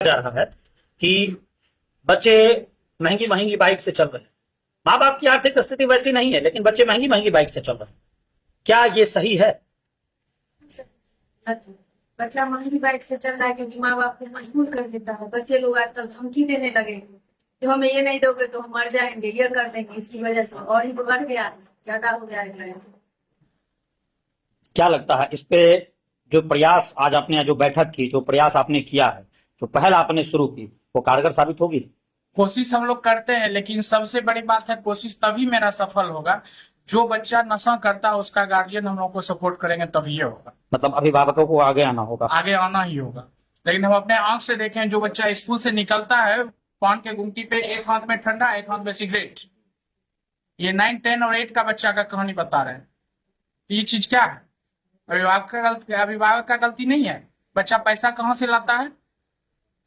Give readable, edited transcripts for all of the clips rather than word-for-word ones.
जा रहा है कि बच्चे महंगी महंगी बाइक से चल रहे हैं। माँ बाप की आर्थिक स्थिति वैसी नहीं है, लेकिन बच्चे महंगी महंगी बाइक से चल रहे हैं। क्या ये सही है? बच्चा महंगी बाइक से चल रहा है क्योंकि माँ बाप को मजबूर कर देता है। बच्चे लोग आजकल धमकी देने लगे हैं कि हमें ये नहीं दोगे तो हम मर जाएंगे, ये कर देंगे। इसकी वजह से और ही बढ़ गया है, ज्यादा हो जाएगा। क्या लगता है इस पे जो प्रयास आज आपने जो बैठक की, जो प्रयास आपने किया है, जो पहल आपने शुरू की, वो कारगर साबित होगी? कोशिश हम लोग करते हैं, लेकिन सबसे बड़ी बात है कोशिश तभी मेरा सफल होगा जो बच्चा नशा करता है उसका गार्जियन हम लोग को सपोर्ट करेंगे तभी ये होगा। मतलब अभिभावकों को आगे आना होगा, आगे आना ही होगा। लेकिन हम अपने आंख से देखें, जो बच्चा स्कूल से निकलता है पान के गुमटी पे एक हाथ में ठंडा एक हाथ में सिगरेट, ये 9, 10 और 8 का बच्चा का कहानी बता रहे हैं। ये चीज क्या है? अभिभावक का गलती नहीं है। बच्चा पैसा कहाँ से लाता है?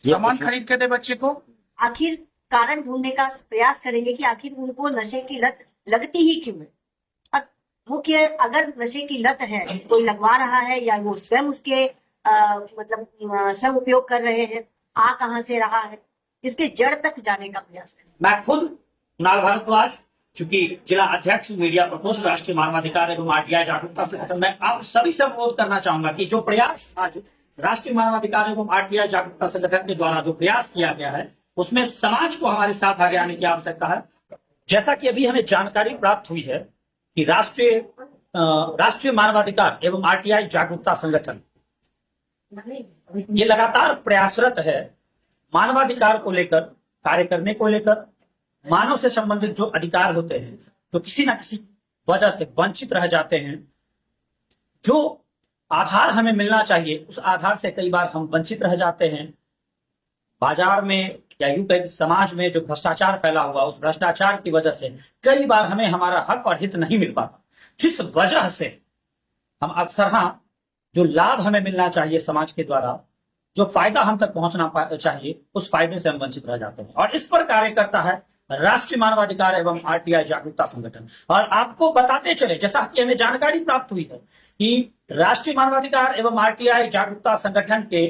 सामान खरीद के दे बच्चे को। आखिर कारण ढूंढने का प्रयास करेंगे कि आखिर उनको नशे की लत लगती ही क्यों है। और मुख्य अगर नशे की लत है, कोई लगवा रहा है या वो स्वयं उसके स्वयं उपयोग कर रहे हैं, आ कहाँ से रहा है, इसके जड़ तक जाने का प्रयास करें। मैं खुद कुणाल भारद्वाज, चूंकि जिला अध्यक्ष मीडिया प्रकोष्ठ राष्ट्रीय मानवाधिकार एवं आरटीआई जागरूकता संगठन, मैं आप सभी से अनुरोध करना चाहूंगा कि जो प्रयास आज राष्ट्रीय मानवाधिकार एवं आरटीआई जागरूकता संगठन के द्वारा जो प्रयास किया गया है, उसमें समाज को हमारे साथ आगे आने की आवश्यकता है। जैसा कि अभी हमें जानकारी प्राप्त हुई है कि राष्ट्रीय मानवाधिकार एवं आरटीआई जागरूकता संगठन ये लगातार प्रयासरत है मानवाधिकार को लेकर, कार्य करने को लेकर। मानव से संबंधित जो अधिकार होते हैं, जो किसी ना किसी वजह से वंचित रह जाते हैं, जो आधार हमें मिलना चाहिए उस आधार से कई बार हम वंचित रह जाते हैं। बाजार में या यूं कहें समाज में जो भ्रष्टाचार फैला हुआ, उस भ्रष्टाचार की वजह से कई बार हमें हमारा हक और हित नहीं मिल पाता, जिस वजह से हम अक्सर जो लाभ हमें मिलना चाहिए समाज के द्वारा, जो फायदा हम तक पहुंचना चाहिए, उस फायदे से हम वंचित रह जाते हैं। और इस पर कार्य करता है राष्ट्रीय मानवाधिकार एवं आरटीआई जागरूकता संगठन। और आपको बताते चले, जैसा कि हमें जानकारी प्राप्त हुई है कि राष्ट्रीय मानवाधिकार एवं आरटीआई जागरूकता संगठन के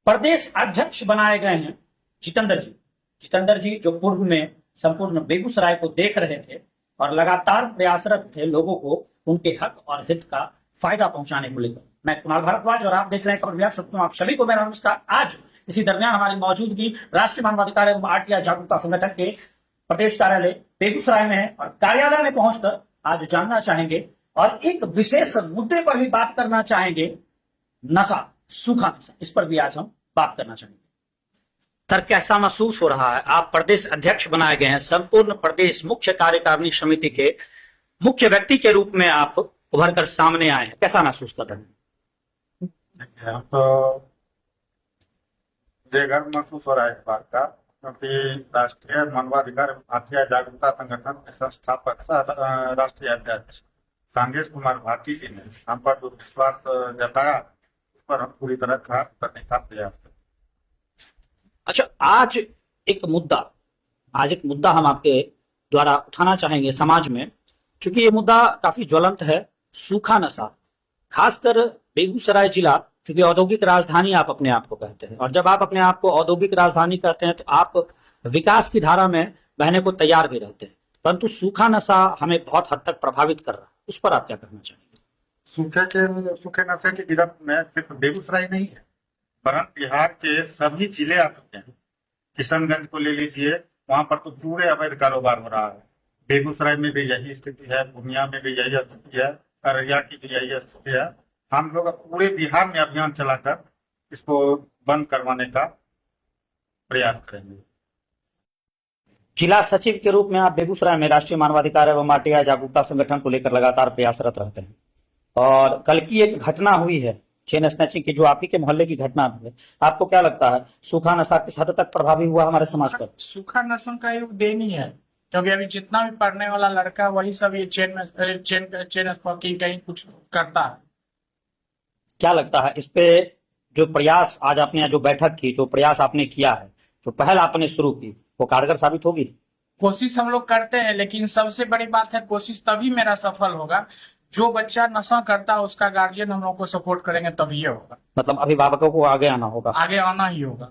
प्रदेश अध्यक्ष बनाए गए हैं जितेंद्र जी, जो पूर्व में संपूर्ण बेगूसराय को देख रहे थे और लगातार प्रयासरत थे लोगों को उनके हक और हित का फायदा पहुंचाने को लेकर। मैं कुणाल भारद्वाज और आप देख रहे हैं खबर बिहार। आप सभी को मेरा नमस्कार। आज इसी दरमियान हमारी मौजूदगी राष्ट्रीय मानवाधिकार एवं आरटीआई जागरूकता संगठन के प्रदेश कार्यालय बेगूसराय में है और कार्यालय में पहुंचकर आज जानना चाहेंगे और एक विशेष मुद्दे पर भी बात करना चाहेंगे, नशा, सूखा नशा। इस पर भी आज हम बात करना चाहेंगे। सर, कैसा महसूस हो रहा है? आप प्रदेश अध्यक्ष बनाए गए हैं, संपूर्ण प्रदेश मुख्य कार्यकारिणी समिति के मुख्य व्यक्ति के रूप में आप उभर कर सामने आए हैं, कैसा महसूस कर रहे हैं? तो मुझे गर्व महसूस हो रहा है इस बात का, क्योंकि राष्ट्रीय मानवाधिकार आरटीआई जागरूकता संगठन के संस्थापक राष्ट्रीय अध्यक्ष सांगेश कुमार भारती जी ने हम पर जो विश्वास जताया, उस पर हम पूरी तरह खरा करने का प्रयास करें। अच्छा, आज एक मुद्दा हम आपके द्वारा उठाना चाहेंगे समाज में, क्योंकि ये मुद्दा काफी ज्वलंत है। सूखा नशा, खासकर बेगूसराय जिला, क्योंकि औद्योगिक राजधानी आप अपने आप को कहते हैं, और जब आप अपने आप को औद्योगिक राजधानी कहते हैं तो आप विकास की धारा में बहने को तैयार भी रहते हैं, परंतु सूखा नशा हमें बहुत हद तक प्रभावित कर रहा है। उस पर आप क्या कहना चाहेंगे? सूखे नशे की गिरफ्त में सिर्फ बेगूसराय नहीं है, वरन बिहार के सभी जिले आ चुके हैं। किशनगंज को ले लीजिए, वहां पर तो पूरे अवैध कारोबार हो रहा है। बेगूसराय में भी यही स्थिति है, पूर्णिया में भी यही स्थिति है, अररिया की भी यही स्थिति है। हम लोग पूरे बिहार में अभियान चलाकर इसको बंद करवाने का प्रयास करेंगे। जिला सचिव के रूप में आप बेगूसराय में राष्ट्रीय मानवाधिकार एवं आरटीआई जागरूकता संगठन को लेकर लगातार प्रयासरत रहते हैं, और कल की एक घटना हुई है चेन स्नैचिंग की, जो आप ही के मोहल्ले की घटना है। आपको क्या लगता है सूखा नशा किस हद तक प्रभावी हुआ हमारे समाज पर? सूखा नशा का युग देन ही है, क्योंकि अभी जितना भी पढ़ने वाला लड़का वही सब ये चेन स्मोकिंग कहीं कुछ करता है। क्या लगता है इस पे जो प्रयास आज आपने जो बैठक की, जो प्रयास आपने किया है, जो पहल आपने शुरू की, वो कारगर साबित होगी? कोशिश हम लोग करते हैं, लेकिन सबसे बड़ी बात है कोशिश तभी मेरा सफल होगा जो बच्चा नशा करता है उसका गार्जियन हम लोग को सपोर्ट करेंगे तभी ये होगा, मतलब अभिभावकों को आगे आना होगा। आगे आना ही होगा,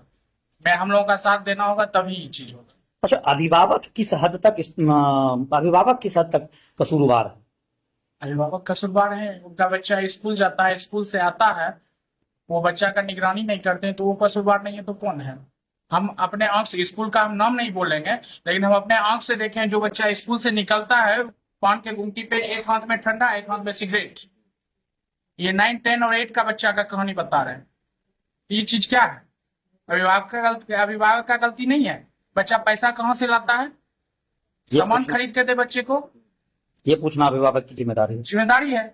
मैं हम लोगों का साथ देना होगा तभी ये चीज होगा। अच्छा, अभिभावक किस हद तक कसूरवार है? अभिभावक कसूरवार है, उनका बच्चा स्कूल जाता है, स्कूल से आता है, वो बच्चा का निगरानी नहीं करते हैं तो वो कसूरवार नहीं है तो कौन है? हम अपने आंख से, स्कूल का हम नाम नहीं बोलेंगे, लेकिन हम अपने आंख से देखें जो बच्चा स्कूल से निकलता है पान के गुमटी पे एक हाथ में ठंडा एक हाथ में सिगरेट, ये 9, 10 और 8 का बच्चा का कहानी बता रहे हैं। ये चीज क्या है? अभिभावक का गलती नहीं है, बच्चा पैसा कहाँ से लाता है, सामान खरीद के दे बच्चे को, ये पूछना अभिभावक की जिम्मेदारी है।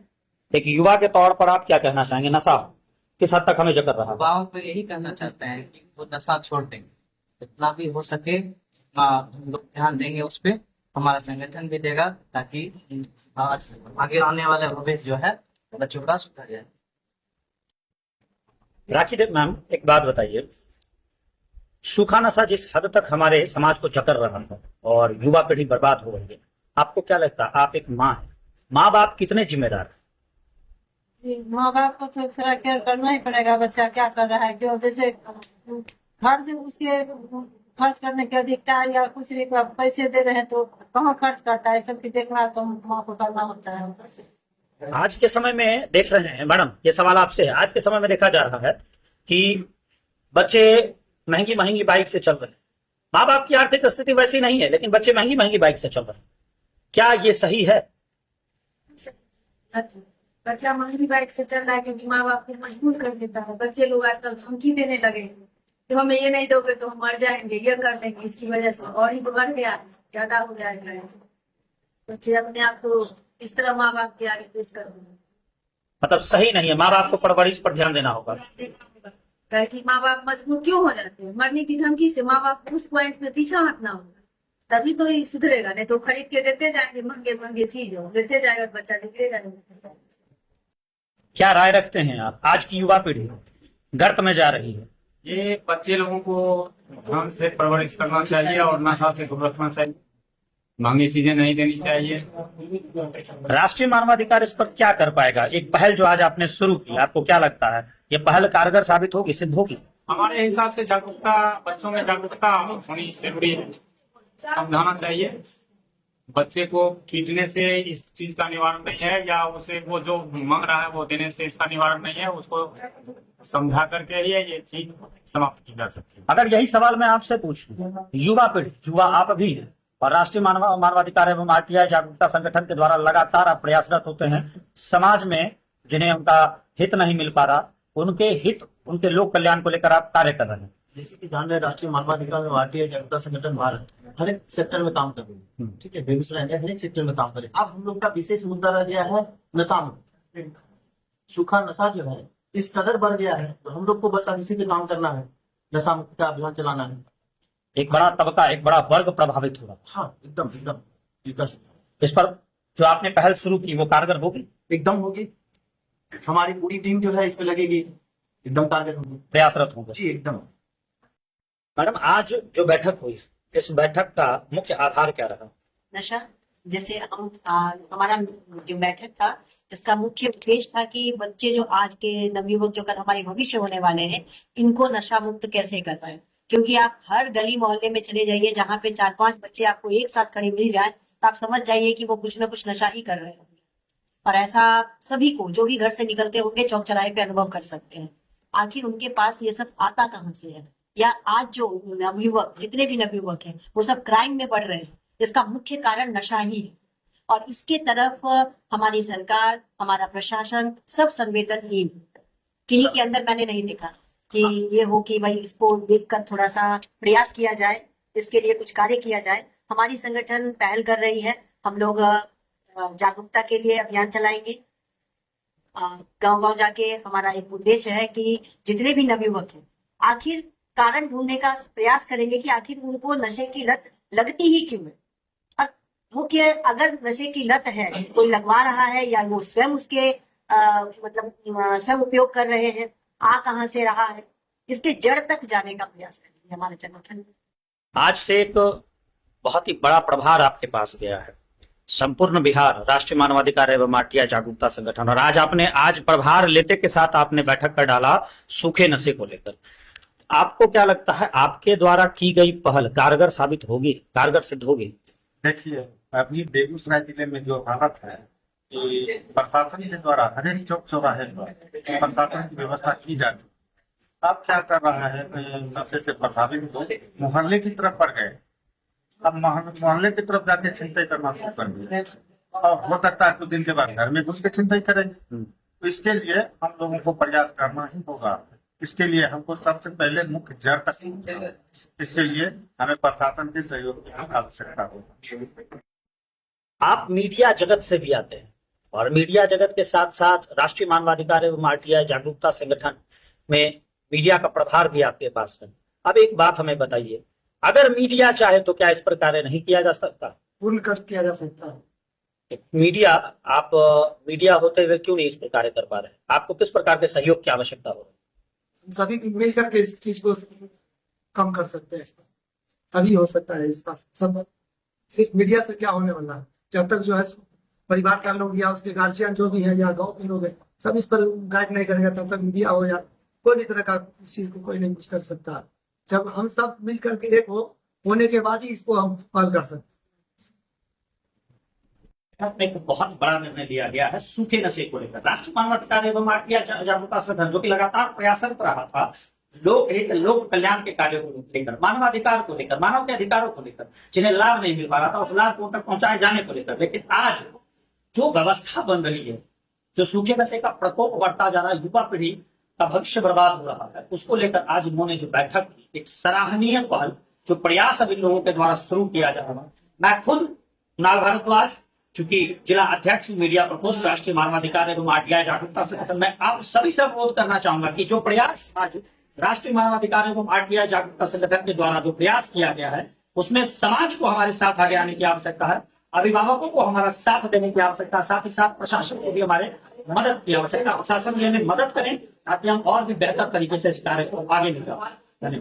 एक युवा के तौर पर आप क्या कहना चाहेंगे? नशा किस हद तक हमें जकड़ रहा है? अभिभावक तो यही कहना चाहते हैं कि वो नशा छोड़ देंगे, जितना भी हो सके हम लोग ध्यान देंगे उस पर, हमारा संगठन भी देगा ताकि आगे आने वाला भविष्य जो है बच्चों का सुधर जाए। राखी देव मैम, एक बात बताइए, सूखा नशा जिस हद तक हमारे समाज को जकड़ रहा है और युवा पीढ़ी बर्बाद हो रही है, आपको क्या लगता है? आप एक माँ है, माँ बाप कितने जिम्मेदार हैं? माँ बाप को तो थोड़ा केयर करना ही पड़ेगा, बच्चा क्या कर रहा है, क्यों जैसे खर्च उसके खर्च करने की अधिकता है या कुछ भी पैसे दे रहे हैं तो कहाँ खर्च करता है, सबकी देखभाल तो माँ को करना होता है। आज के समय में देख रहे हैं मैडम, ये सवाल आपसे है, आज के समय में देखा जा रहा है कि बच्चे महंगी महंगी बाइक से चल रहे हैं, माँ बाप की आर्थिक स्थिति वैसी नहीं है लेकिन बच्चे महंगी महंगी बाइक से चल रहे हैं, क्या ये सही है? बच्चा महंगी बाइक से चल रहा है क्योंकि माँ बाप को मजबूर कर देता है। बच्चे लोग आजकल धमकी देने लगे कि हमें ये नहीं दोगे तो हम मर जाएंगे, ये कर देंगे, इसकी वजह से और ही बढ़ गया, ज्यादा हो जाएगा। बच्चे अपने आप को इस तरह माँ बाप के आगे पेश कर देंगे, मतलब सही नहीं है, माँ बाप को परवरिश पर ध्यान देना होगा। कि माँ बाप मजबूर क्यों हो जाते हैं मरने की धमकी से, माँ बाप उस पॉइंट में पीछा हटना होगा तभी तो ये सुधरेगा, नहीं तो खरीद के देते जाएंगे महंगे महंगे चीज हो, देते जाएगा बच्चा बिगड़ेगा नहीं। क्या राय रखते हैं आप? आज की युवा पीढ़ी गर्त में जा रही है, ये बच्चे लोगों को ढंग से परवरिश करना चाहिए और नशा से दूर रखना चाहिए, महंगी चीजें नहीं देनी चाहिए। राष्ट्रीय मानवाधिकार इस पर क्या कर पाएगा? एक पहल जो आज आपने शुरू की, आपको क्या लगता है ये पहल कारगर साबित होगी, सिद्ध होगी? हमारे हिसाब से जागरूकता, बच्चों में जागरूकता होनी जरूरी है, समझाना चाहिए बच्चे को पीटने से इस चीज का निवारण नहीं है या उसे वो जो मांग रहा है वो देने से इसका निवारण नहीं है, उसको समझा करके ही ये चीज समाप्त की जा सकती है। अगर यही सवाल मैं आपसे पूछूं, युवा पीढ़ी, युवा आप भी हैं और राष्ट्रीय मानवाधिकार एवं आरटीआई जागरूकता संगठन के द्वारा लगातार आप प्रयासरत होते हैं, समाज में जिन्हें उनका हित नहीं मिल पा रहा उनके हित, उनके लोक कल्याण को लेकर आप कार्य कर रहे हैं। जैसे कि जान रहे राष्ट्रीय मानवाधिकार एवं आरटीआई जागरूकता संगठन भारत हर एक सेक्टर में काम कर रही है, ठीक है, बेगूसराय में हर एक सेक्टर में काम करे। अब हम लोग का विशेष मुद्दा रह गया है नशा मुक्त। सूखा नशा जो है इस कदर बढ़ गया है तो हम लोग को बस अब इसी पे काम करना है, नशा मुक्त का अभियान चलाना है। एक बड़ा तबका, एक बड़ा वर्ग प्रभावित होगा। हाँ एकदम एकदम विकास इस पर जो आपने पहल शुरू की वो कारगर होगी? एकदम होगी, हमारी पूरी टीम जो है इस पे लगेगी, एकदम कारगर होगी, प्रयासरत होंगे जी एकदम। मैडम, आज जो बैठक हुई, इस बैठक का मुख्य आधार क्या रहा? नशा, जैसे हम हमारा जो बैठक था इसका मुख्य उद्देश्य था कि बच्चे जो आज के नवयुवक जो कल हमारे भविष्य होने वाले हैं इनको नशा मुक्त कैसे कर पाए, क्योंकि आप हर गली मोहल्ले में चले जाइए जहाँ पे 4-5 बच्चे आपको एक साथ खड़े मिल जाए तो आप समझ जाइए कि वो कुछ ना कुछ नशा ही कर रहे होंगे। और ऐसा सभी को जो भी घर से निकलते होंगे चौक चौराहे पे अनुभव कर सकते हैं। आखिर उनके पास ये सब आता कहाँ से है, या आज जो नवयुवक, जितने भी नवयुवक हैं वो सब क्राइम में बढ़ रहे हैं, इसका मुख्य कारण नशा ही है। और इसके तरफ हमारी सरकार, हमारा प्रशासन सब संवेदनहीन। किन्हीं के अंदर मैंने नहीं देखा कि ये हो कि भाई इसको देखकर थोड़ा सा प्रयास किया जाए, इसके लिए कुछ कार्य किया जाए। हमारी संगठन पहल कर रही है, हम लोग जागरूकता के लिए अभियान चलाएंगे। गांव गांव जाके हमारा एक उद्देश्य है कि जितने भी नवयुवक हैं आखिर कारण ढूंढने का प्रयास करेंगे कि आखिर उनको नशे की लत लगती ही क्यों है। और मुख्य, अगर नशे की लत है, कोई लगवा रहा है या वो स्वयं उसके मतलब स्वयं उपयोग कर रहे हैं, कहाँ से रहा है, इसके जड़ तक जाने का प्रयास करेंगे हमारे संगठन। आज से एक बहुत ही बड़ा प्रभार आपके पास गया है, संपूर्ण बिहार राष्ट्रीय मानवाधिकार एवं आरटीआई जागरूकता संगठन, और आज प्रभार लेते के साथ आपने बैठक कर डाला सूखे नशे को लेकर। आपको क्या लगता है, आपके द्वारा की गई पहल कारगर साबित होगी, कारगर सिद्ध होगी? देखिए, अभी बेगूसराय जिले में जो हालत है कि प्रशासन के द्वारा हर एक चौक चौराहे पर प्रशासन की व्यवस्था की जाती है। अब क्या कर रहा है, नशे से प्रभावित लोग मोहल्ले की तरफ बढ़ गए। अब मोहल्ले की तरफ जाके छिनतई करना शुरू कर दिए, और हो सकता है कुछ दिन के बाद घर में घुस के छिनतई करेंगे। तो इसके लिए हम लोगों को प्रयास करना ही होगा। इसके लिए हमको सबसे पहले मुख्य जड़ तक पहुंचना है। इसके लिए हमें प्रशासन के सहयोग की आवश्यकता होगी। आप मीडिया जगत से भी आते हैं, और मीडिया जगत के साथ साथ राष्ट्रीय मानवाधिकार एवं आरटीआई जागरूकता संगठन में मीडिया का प्रभार भी आपके पास है। अब एक बात हमें बताइए, अगर मीडिया चाहे तो क्या इस पर कार्य नहीं किया जा सकता? पूर्ण कर किया जा सकता है। मीडिया होते हुए क्यों नहीं इस पर कार्य कर पा रहे? आपको किस प्रकार के सहयोग की आवश्यकता हो? हम सभी मिलकर के इस चीज को कम कर सकते हैं। इस पर तभी हो सकता है। इसका सब सिर्फ मीडिया से क्या होने वाला है? जब तक जो है परिवार का लोग या उसके गार्जियन जो भी है या गाँव के लोग हैं, सब इस पर गाइड नहीं करेंगे, तब तक मीडिया हो या कोई भी तरह का इस चीज को कोई नहीं कुछ कर सकता। जब हम सब मिलकर के एक होने के बाद ही इसको हम हल कर सकते। में एक बहुत बड़ा निर्णय लिया गया है सूखे नशे को लेकर। राष्ट्रीय मानवाधिकार एवं आरटीआई जागरूकता संगठन जो कि लगातार प्रयासरत रहा था लोक कल्याण के कार्यों को लेकर, मानवाधिकार को लेकर, मानव के अधिकारों को लेकर, जिन्हें लाभ नहीं मिल पा रहा था उस लाभ को तक पहुंचाए जाने को लेकर। लेकिन आज जो व्यवस्था बन रही है, जो सूखे नशे का प्रकोप बढ़ता जा रहा है, युवा पीढ़ी का भविष्य बर्बाद हो रहा है, उसको लेकर आज इन्होंने जो बैठक की, एक सराहनीय पहल, जो प्रयास अब इन लोगों के द्वारा शुरू किया जा रहा है। मैं खुद कुणाल भारद्वाज, चूंकि जिला अध्यक्ष मीडिया प्रकोष्ठ राष्ट्रीय मानवाधिकार एवं आरटीआई जागरूकता संगठन, मैं आप सभी से अनुरोध करना चाहूंगा कि जो प्रयास आज राष्ट्रीय मानवाधिकार एवं आरटीआई जागरूकता संगठन के द्वारा जो प्रयास किया गया है, उसमें समाज को हमारे साथ आगे आने की आवश्यकता है, अभिभावकों को हमारा साथ देने की आवश्यकता, साथ ही साथ प्रशासन को भी हमारे मदद की आवश्यकता। प्रशासन भी हमें मदद करें ताकि हम और भी बेहतर तरीके से इस कार्य को आगे ले जाएं। धन्यवाद।